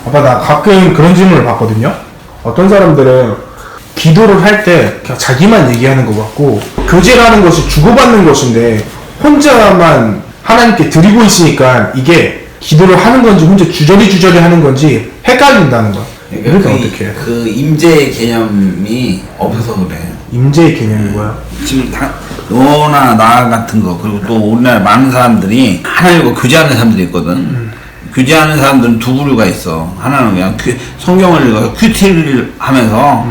아빠 나 가끔 그런 질문을 받거든요. 어떤 사람들은 기도를 할 때 그냥 자기만 얘기하는 것 같고 교제라는 것이 주고받는 것인데 혼자만 하나님께 드리고 있으니까 이게 기도를 하는 건지 혼자 주저리 하는 건지 헷갈린다는 거야. 그러니까 어떻게? 그 임재의 개념이 없어서 그래. 임재의 개념이 뭐야? 지금 너나 나 같은 거 그리고 또 우리나라 많은 사람들이 하나님과 교제하는 사람들이 있거든. 교제하는 사람들은 두 부류가 있어. 하나는 그냥 성경을 읽어서 큐티를 하면서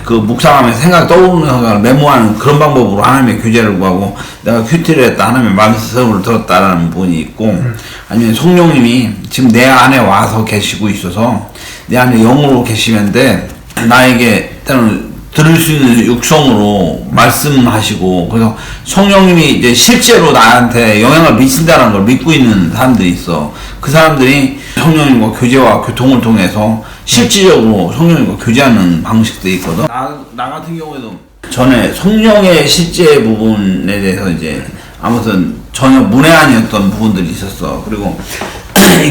그 묵상하면서 생각 떠오르는 생각을 메모하는 그런 방법으로 하나님의 교제를 구하고 내가 큐티를 했다 하나님의 말씀을 들었다라는 분이 있고 아니면 성령님이 지금 내 안에 와서 계시고 있어서 내 안에 영으로 계시는데 나에게 때로는 들을 수 있는 육성으로 말씀하시고 그래서 성령님이 이제 실제로 나한테 영향을 미친다는 걸 믿고 있는 사람들이 있어. 그 사람들이 성령님과 교제와 교통을 통해서 실질적으로 성령님과 교제하는 방식도 있거든. 나 같은 경우에도 전에 성령의 실제 부분에 대해서 이제 아무튼 전혀 문외한이었던 부분들이 있었어. 그리고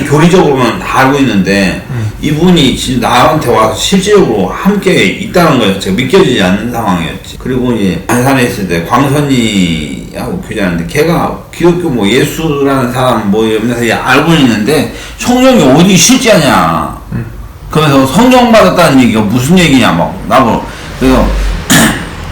교리적으로는 다 알고 있는데 이분이 진짜 나한테 와서 실질적으로 함께 있다는 거였지. 믿겨지지 않는 상황이었지. 그리고 이제 안산에 있을 때 광선이하고 교제하는데 걔가 기독교 뭐 예수라는 사람 뭐 이러면서 알고는 있는데 성령이 어디 실제하냐. 그러면서 성령 받았다는 얘기가 무슨 얘기냐 막 나보고. 그래서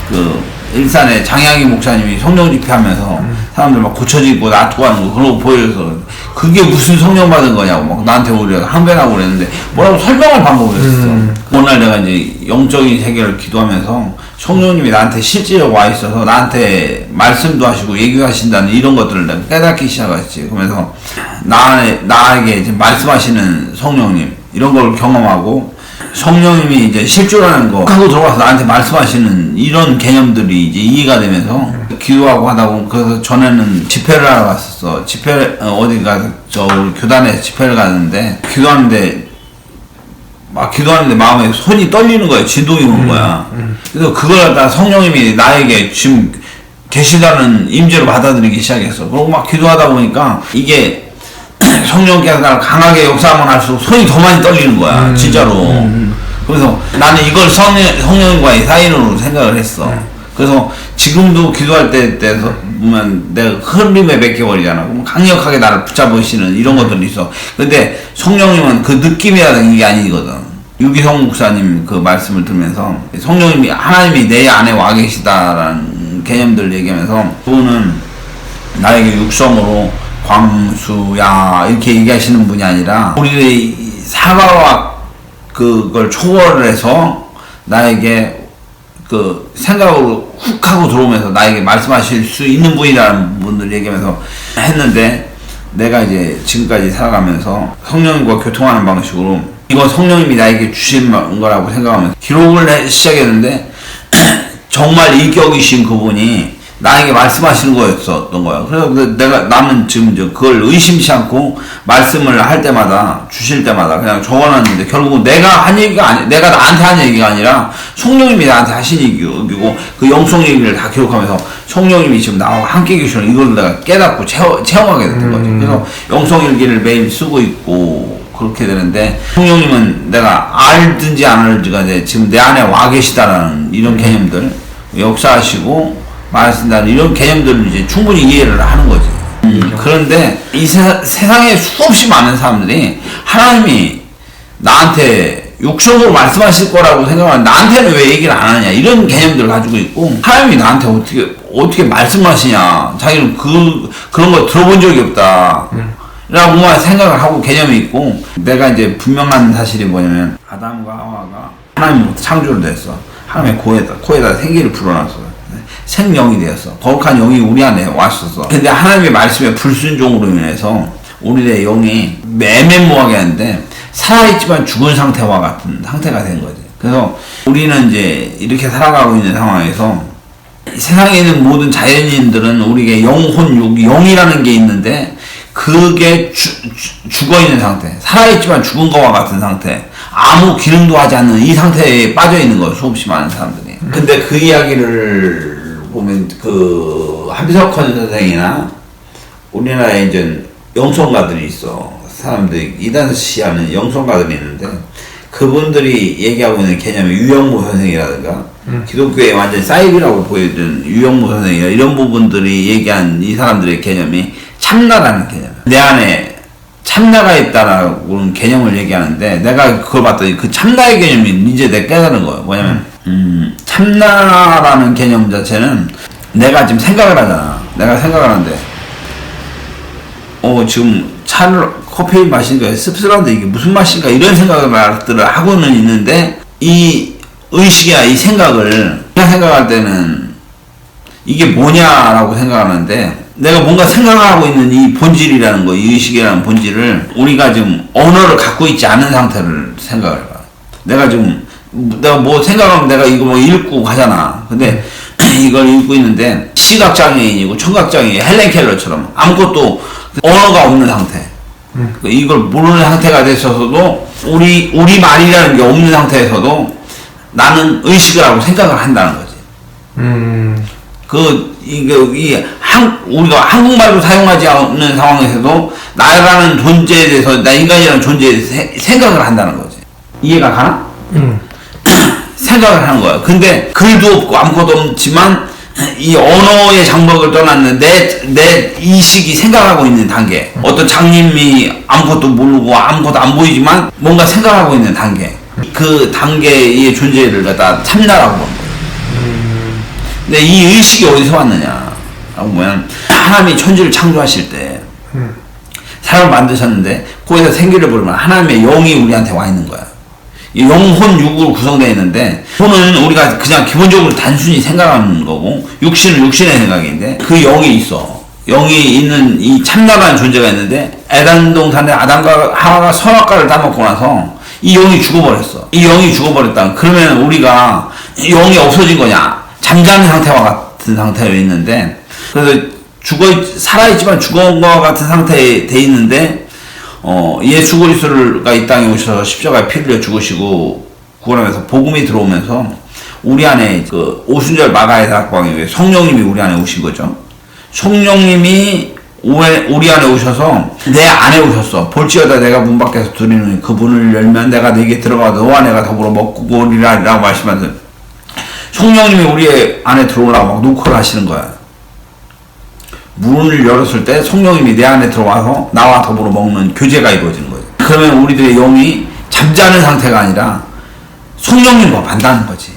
그 일산에 장양희 목사님이 성령 집회하면서 사람들 막 고쳐지고 낫고 하는 거 그런 거 보여줘서 그게 무슨 성령 받은 거냐고 막 나한테 오히려 항변하고 그랬는데 뭐라고 설명할 방법이 없었어. 어느 날 내가 이제 영적인 세계를 기도하면서 성령님이 나한테 실제로 와 있어서 나한테 말씀도 하시고 얘기도 하신다는 이런 것들을 내가 깨닫기 시작했지. 그러면서 나에게 이제 말씀하시는 성령님 이런 걸 경험하고 성령님이 이제 실조라는 거 하고 들어와서 나한테 말씀하시는 이런 개념들이 이제 이해가 되면서 기도하고 하다 보면 그래서 전에는 집회를 하러 갔었어. 어디가 저 우리 교단에서 집회를 가는데 기도하는데 마음에 손이 떨리는 거야. 진동이 오는 거야. 그래서 그걸 갖다 성령님이 나에게 지금 계시다는 임재로 받아들이기 시작했어. 그리고 막 기도하다 보니까 이게 성령께서 나를 강하게 역사하면 할수록 손이 더 많이 떨리는 거야. 진짜로. 그래서 나는 이걸 성령과의 사인으로 생각을 했어. 그래서 지금도 기도할 때 보면 내가 흐름에 맡겨버리잖아. 그럼 강력하게 나를 붙잡으시는 이런 것들이 있어. 근데 성령님은 그 느낌이라는 게 아니거든. 유기성 목사님 그 말씀을 들으면서 성령님이 하나님이 내 안에 와 계시다라는 개념들을 얘기하면서 그분은 나에게 육성으로 광수야 이렇게 얘기하시는 분이 아니라 우리의 사과와 그걸 초월해서 나에게 그 생각으로 훅 하고 들어오면서 나에게 말씀하실 수 있는 분이라는 분들 얘기하면서 했는데 내가 이제 지금까지 살아가면서 성령님과 교통하는 방식으로 이거 성령님이 나에게 주신 거라고 생각하면서 기록을 시작했는데 정말 인격이신 그분이 나에게 말씀하시는 거였었던 거야. 그래서 나는 지금 그걸 의심치 않고 말씀을 할 때마다, 주실 때마다 그냥 적어놨는데 결국은 내가 한 얘기가 아니, 내가 나한테 한 얘기가 아니라 성령님이 나한테 하신 얘기고 그 영성 얘기를 다 기록하면서 성령님이 지금 나와 함께 계시는 이걸 내가 깨닫고 체험하게 됐던 거지. 그래서 영성 일기를 매일 쓰고 있고 그렇게 되는데 성령님은 내가 알든지 안 알든지가 지금 내 안에 와 계시다라는 이런 개념들 역사하시고 말씀다는 이런 개념들을 이제 충분히 이해를 하는 거지. 그런데 이 세상에 수없이 많은 사람들이 하나님이 나한테 육성으로 말씀하실 거라고 생각하면 나한테는 왜 얘기를 안 하냐 이런 개념들을 가지고 있고 하나님이 나한테 어떻게 말씀하시냐 자기는 그런 거 들어본 적이 없다 라고만 생각을 하고 개념이 있고 내가 이제 분명한 사실이 뭐냐면 아담과 하와가 하나님으로부터 창조를 됐어. 하나님의 코에다 생기를 불어넣었어. 생명이 되었어. 거룩한 영이 우리 안에 왔었어. 근데 하나님의 말씀에 불순종으로 인해서 우리의 영이 애매모호하게 하는데 살아있지만 죽은 상태와 같은 상태가 된 거지. 그래서 우리는 이제 이렇게 살아가고 있는 상황에서 세상에 있는 모든 자연인들은 우리에게 영혼, 영이라는 게 있는데 그게 죽어있는 상태, 살아있지만 죽은 거와 같은 상태, 아무 기능도 하지 않는 이 상태에 빠져있는 거예요. 수없이 많은 사람들이. 근데 그 이야기를 보면 한비석헌 선생이나 우리나라에 이제 영성가들이 있어. 사람들이 이단시하는 영성가들이 있는데 그분들이 얘기하고 있는 개념이 유영무 선생이라든가 기독교에 완전 사이비라고 보여준 유영무 선생이나 이런 부분들이 얘기한 이 사람들의 개념이 참나라는 개념. 내 안에 참나가 있다라는 개념을 얘기하는데 내가 그걸 봤더니 그 참나의 개념이 이제 내가 깨달은 거예요. 뭐냐면 참나라는 개념 자체는 내가 지금 생각을 하잖아. 내가 생각을 하는데 지금 커피 마시니까 씁쓸한데 이게 무슨 맛인가 이런 생각을 하고는 있는데 이 의식이나 이 생각을 그냥 생각할 때는 이게 뭐냐라고 생각하는데 내가 뭔가 생각하고 있는 이 본질이라는 거, 이 의식이라는 본질을 우리가 지금 언어를 갖고 있지 않은 상태를 생각을 해봐. 내가 뭐 생각하면 내가 이거 뭐 읽고 가잖아. 근데 이걸 읽고 있는데 시각장애인이고 청각장애인 헬렌 켈러처럼 아무것도 언어가 없는 상태. 이걸 모르는 상태가 됐어서도 우리 말이라는 게 없는 상태에서도 나는 의식을 하고 생각을 한다는 거지. 우리가 한국말로 사용하지 않는 상황에서도 나라는 존재에 대해서 나 인간이라는 존재에 대해서 생각을 한다는 거지. 이해가 가나? 생각을 하는 거야. 근데 글도 없고 아무것도 없지만 이 언어의 장벽을 떠났는 내 이식이 생각하고 있는 단계. 어떤 장님이 아무것도 모르고 아무것도 안 보이지만 뭔가 생각하고 있는 단계. 그 단계의 존재를 갖다 참나라고 본 거예요. 근데 이 의식이 어디서 왔느냐? 라고 보면 하나님이 천지를 창조하실 때 사람을 만드셨는데 거기서 생기를 부르면 하나님의 영이 우리한테 와 있는 거야. 영혼 육으로 구성되어 있는데 혼은 우리가 그냥 기본적으로 단순히 생각하는 거고 육신은 육신의 생각인데 그 영이 있어. 영이 있는 이 참나라는 존재가 있는데 에덴 동산에 아담과 하와가 선악과를 따먹고 나서 이 영이 죽어버렸어. 이 영이 죽어버렸다. 그러면 우리가 영이 없어진 거냐? 잠자는 상태와 같은 상태로 있는데 그래서 살아있지만 죽은 것과 같은 상태에 돼 있는데 예수 그리스도가 이 땅에 오셔서 십자가에 피 흘려 죽으시고 구원하면서 복음이 들어오면서 우리 안에 그 오순절 마가의 다락방에 성령님이 우리 안에 오신 거죠. 성령님이 우리 안에 오셔서 내 안에 오셨어. 볼지어다 내가 문 밖에서 두드리는 그 문을 열면 내가 네게 들어가 너와 내가 더불어 먹고 오리라 라고 말씀하면서 성령님이 우리 안에 들어오라고 막 노크를 하시는 거야. 문을 열었을 때 성령님이 내 안에 들어와서 나와 더불어 먹는 교제가 이루어지는 거예요. 그러면 우리들의 영이 잠자는 상태가 아니라 성령님과 만나는 거지.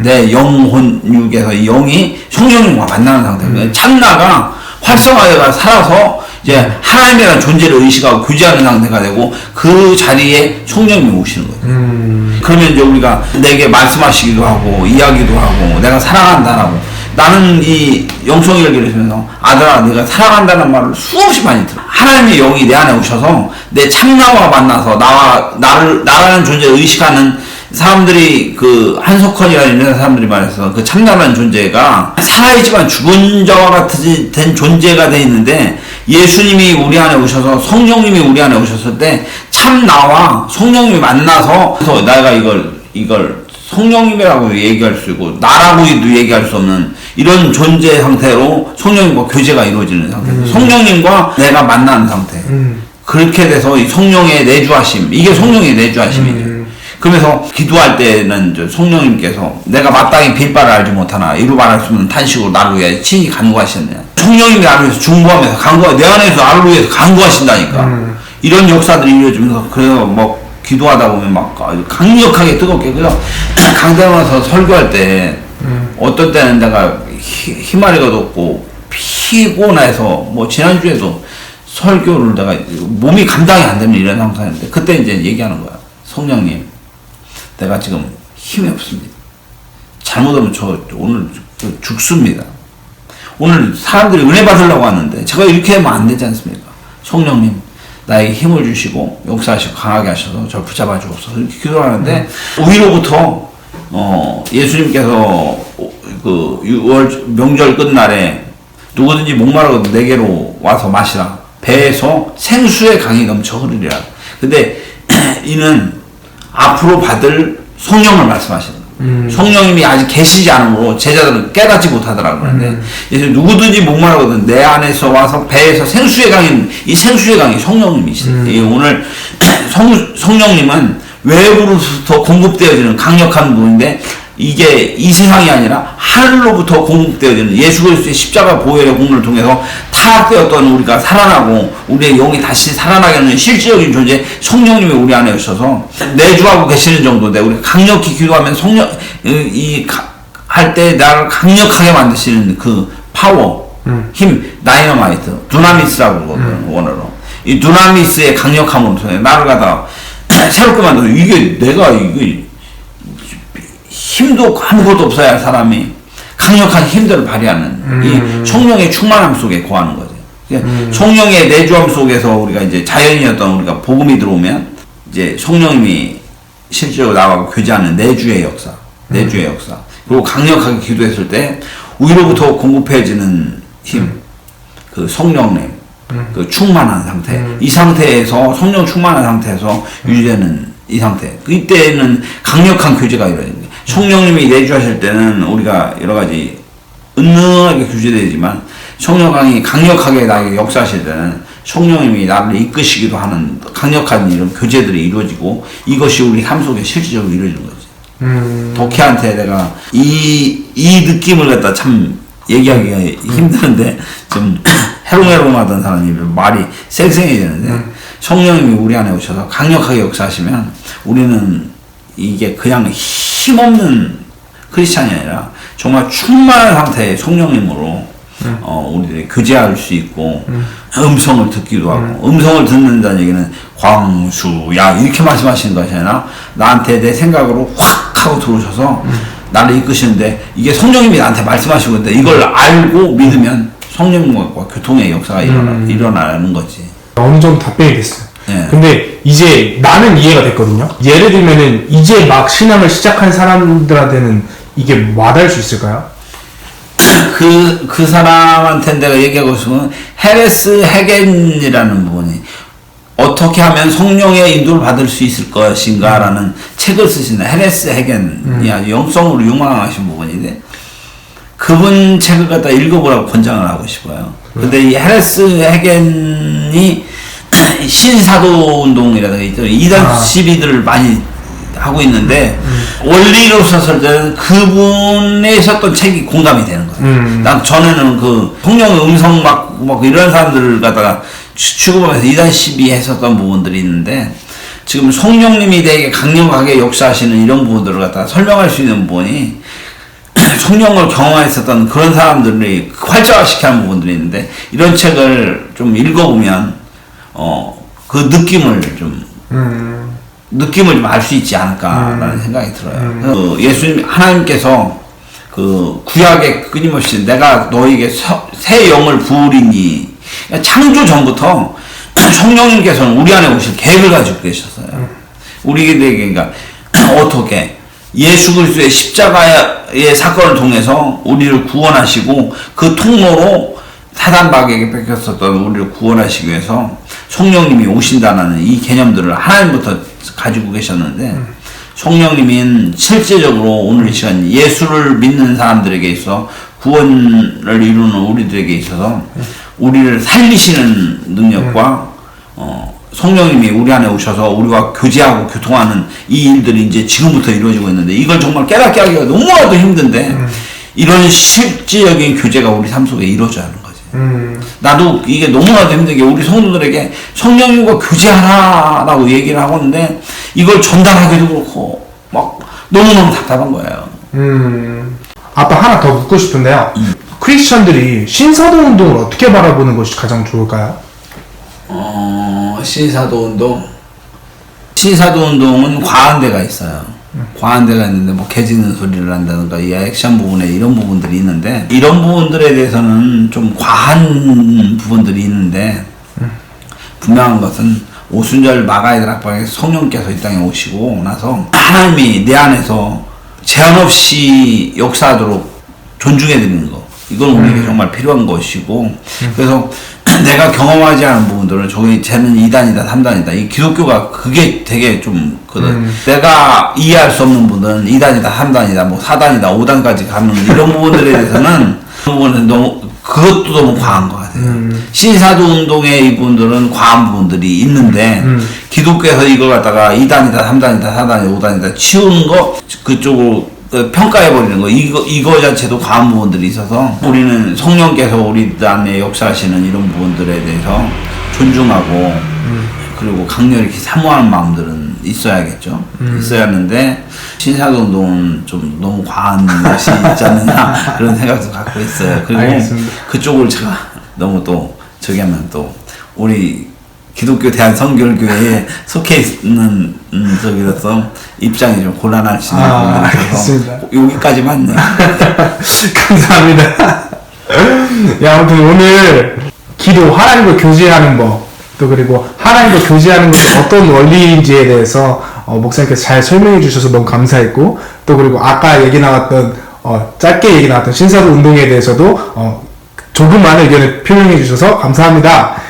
내 영혼 육에서 이 영이 성령님과 만나는 상태예요. 참나가 활성화가 살아서 이제 하나님이라는 존재를 의식하고 교제하는 상태가 되고 그 자리에 성령님이 오시는 거예요. 그러면 이제 우리가 내게 말씀하시기도 하고 이야기도 하고 내가 사랑한다라고 나는 이 영성일기를 쓰면서 아들아 내가 사랑한다는 말을 수없이 많이 들어. 하나님의 영이 내 안에 오셔서 내 참나와 만나서 나라는 존재를 의식하는 사람들이 그 한석헌이라는 사람들이 말해서 그 참나라는 존재가 살아있지만 죽은 자와 같이 된 존재가 돼 있는데 예수님이 우리 안에 오셔서 성령님이 우리 안에 오셨을 때 참나와 성령님이 만나서 그래서 내가 이걸 성령님이라고 얘기할 수 있고 나라고도 얘기할 수 없는 이런 존재 상태로 성령님과 교제가 이루어지는 상태. 성령님과 내가 만나는 상태. 그렇게 돼서 이 성령의 내주하심 이게 성령의 내주하심이죠. 그러면서 기도할 때는 성령님께서 내가 마땅히 빌바를 알지 못하나 이루 말할 수 없는 탄식으로 나를 위해 친히 간구하셨느냐. 성령님이 나를 위해서 중보하면서 내 안에서 나를 위해서 간구하신다니까. 이런 역사들이 이루어지면서 그래서 뭐 기도하다 보면 막 강력하게 뜨겁게 그래서 강대원에서 설교할 때 어떤 때는 내가 희마리가 돋고 피곤해서 뭐 지난주에도 설교를 내가 몸이 감당이 안 되는 이런 상태였는데 그때 이제 얘기하는 거야. 성령님 내가 지금 힘이 없습니다. 잘못하면 저 오늘 죽습니다. 오늘 사람들이 은혜 받으려고 하는데 제가 이렇게 하면 안 되지 않습니까? 성령님 나에게 힘을 주시고 역사하시고 강하게 하셔서 저를 붙잡아 주옵소서 이렇게 기도하는데 위로부터 예수님께서 그 6월 명절 끝날에 누구든지 목마르거든 내게로 와서 마시라 배에서 생수의 강이 넘쳐 흐르리라. 근데 이는 앞으로 받을 성령을 말씀하시는 거예요. 성령님이 아직 계시지 않으므로 제자들은 깨닫지 못하더라고요. 그런데 그래서 누구든지 목말하거든 내 안에서 와서 배에서 생수의 강이 이 생수의 강이 성령님이시다. 오늘 성령님은 외부로부터 공급되어지는 강력한 분인데 이게 이 세상이 아니라 하늘로부터 공급되어지는 예수 그리스도의 십자가 보혈의 공로를 통해서 타락되었던 우리가 살아나고 우리의 영이 다시 살아나게 하는 실질적인 존재 성령님이 우리 안에 오셔서 내주하고 계시는 정도인데 우리가 강력히 기도하면 성령 할 때 나를 강력하게 만드시는 그 파워, 힘, 다이너마이트, 두나미스라고 그러거든 원어로. 이 두나미스의 강력함으로 통해 나를 갖다가 새롭게 만들어. 이게 내가 이게 힘도 아무것도 없어야 할 사람이 강력한 힘들을 발휘하는 이 성령의 충만함 속에 거하는 거죠. 성령의 내주함 속에서 우리가 이제 자연이었던 우리가 복음이 들어오면 이제 성령님이 실제로 나와 교제하는 내주의 역사, 내주의 역사. 그리고 강력하게 기도했을 때 위로부터 공급해지는 힘, 그 성령님, 그 충만한 상태. 이 상태에서 성령 충만한 상태에서 유지되는 이 상태. 이때는 강력한 교제가 이루어집니다. 성령님이 내주하실 때는 우리가 여러 가지 은은하게 교제되지만 성령이 강력하게 나에게 역사하실 때는 성령님이 나를 이끄시기도 하는 강력한 이런 교제들이 이루어지고 이것이 우리 삶 속에 실질적으로 이루어지는 거지. 덕혜한테 내가 이 느낌을 갖다 참 얘기하기가 힘드는데 좀 해롱해롱하던 사람이 말이 쌩쌩해지는데 성령님이 우리 안에 오셔서 강력하게 역사하시면 우리는 이게 그냥 힘없는 크리스찬이 아니라 정말 충만한 상태의 성령님으로 우리들이 교제할 수 있고 음성을 듣기도 하고 음성을 듣는다는 얘기는 광수야 이렇게 말씀하시는 것이 아니라 나한테 내 생각으로 확 하고 들어오셔서 나를 이끄시는데 이게 성령님이 나한테 말씀하시고 있는데 이걸 알고 믿으면 성령님과 교통의 역사가 일어나는 거지. 어느 정도 답변이 됐어요. 예. 근데 이제 나는 이해가 됐거든요. 예를 들면은 이제 막 신앙을 시작한 사람들한테는 이게 와닿을 수 있을까요? 그 사람한테 내가 얘기하고 싶은 헤레스 헤겐이라는 부분이 어떻게 하면 성령의 인도를 받을 수 있을 것인가라는 책을 쓰시는 헤레스 헤겐이 아주 영성으로 유망하신 부분인데 그분 책을 갖다 읽어보라고 권장을 하고 싶어요. 근데 이 헤레스 헤겐이 신사도 운동이라든가 있죠. 이단 시비들을 많이 하고 있는데 원리로 썼을 때는 그분의 썼던 책이 공감이 되는 거예요. 난 전에는 그 성령의 음성 막 이런 사람들을 갖다가 취급하면서 이단 시비 했었던 부분들이 있는데 지금 성령님이 되게 강력하게 역사하시는 이런 부분들을 갖다가 설명할 수 있는 부분이 성령을 경험했었던 그런 사람들이 활자화시키는 부분들이 있는데 이런 책을 좀 읽어보면 그 느낌을 좀 알 수 있지 않을까라는 생각이 들어요. 그 예수님 하나님께서 그 구약에 끊임없이 내가 너에게 새 영을 부으리니 창조 전부터 성령님께서는 우리 안에 오실 계획을 가지고 계셨어요. 우리에게 그러니까 어떻게 예수 그리스도의 십자가의 사건을 통해서 우리를 구원하시고 그 통로로 사단마귀에게 뺏겼었던 우리를 구원하시기 위해서 성령님이 오신다는 이 개념들을 하나님부터 가지고 계셨는데 성령님은 실제적으로 오늘 이 시간 예수를 믿는 사람들에게 있어 구원을 이루는 우리들에게 있어서 우리를 살리시는 능력과 성령님이 우리 안에 오셔서 우리와 교제하고 교통하는 이 일들이 이제 지금부터 이루어지고 있는데 이걸 정말 깨닫게 하기가 너무나도 힘든데 이런 실질적인 교제가 우리 삶 속에 이루어져야 하는 거지. 나도 이게 너무나도 힘든 게 우리 성도들에게 성령님과 교제하라라고 얘기를 하고 있는데 이걸 전달하기도 그렇고 막 너무너무 답답한 거예요. 아빠 하나 더 묻고 싶은데요. 크리스천들이 신사도 운동을 어떻게 바라보는 것이 가장 좋을까요? 신사도 운동. 신사도 운동은 과한 데가 있어요. 과한 데가 있는데 뭐 개짖는 소리를 한다든가 이 액션 부분에 이런 부분들이 있는데 이런 부분들에 대해서는 좀 과한 부분들이 있는데 분명한 것은 오순절 마가이들 학방에 성령께서 이 땅에 오시고 나서 하나님이 내 안에서 제한 없이 역사하도록 존중해 드리는 거 이건 우리에게 정말 필요한 것이고 그래서 내가 경험하지 않은 부분들은 쟤는 2단이다 3단이다 이 기독교가 그게 되게 좀 내가 이해할 수 없는 부분은 2단이다 3단이다 뭐 4단이다 5단까지 가는 이런 부분들에 대해서는 그거는 그것도 너무 과한 것 같아요. 신사도 운동의 이분들은 과한 부분들이 있는데 기독교에서 이걸 갖다가 2단이다 3단이다 4단이다 5단이다 치우는 거 그쪽으로 평가해버리는 거 이거 자체도 과한 부분들이 있어서 우리는 성령께서 우리 안에 역사하시는 이런 부분들에 대해서 존중하고 그리고 강렬히 사모하는 마음들은 있어야겠죠. 있어야 하는데 신사동동은 좀 너무 과한 것이 있지 않느냐 그런 생각도 갖고 있어요. 그리고 알겠습니다. 그쪽을 제가 너무 또 저기 하면 또 우리 기독교 대한성결교회에 속해 있는 저기로서 입장이 좀 곤란할 수 있는 부분이 알겠습니다. 있어서 여기까지만 네. 감사합니다. 야, 아무튼 오늘 기도, 하나님과 교제하는 법, 또 그리고 하나님과 교제하는 것이 어떤 원리인지에 대해서 목사님께서 잘 설명해 주셔서 너무 감사했고, 또 그리고 아까 얘기 나왔던 짧게 얘기 나왔던 신사도 운동에 대해서도 조금만 의견을 표명해 주셔서 감사합니다.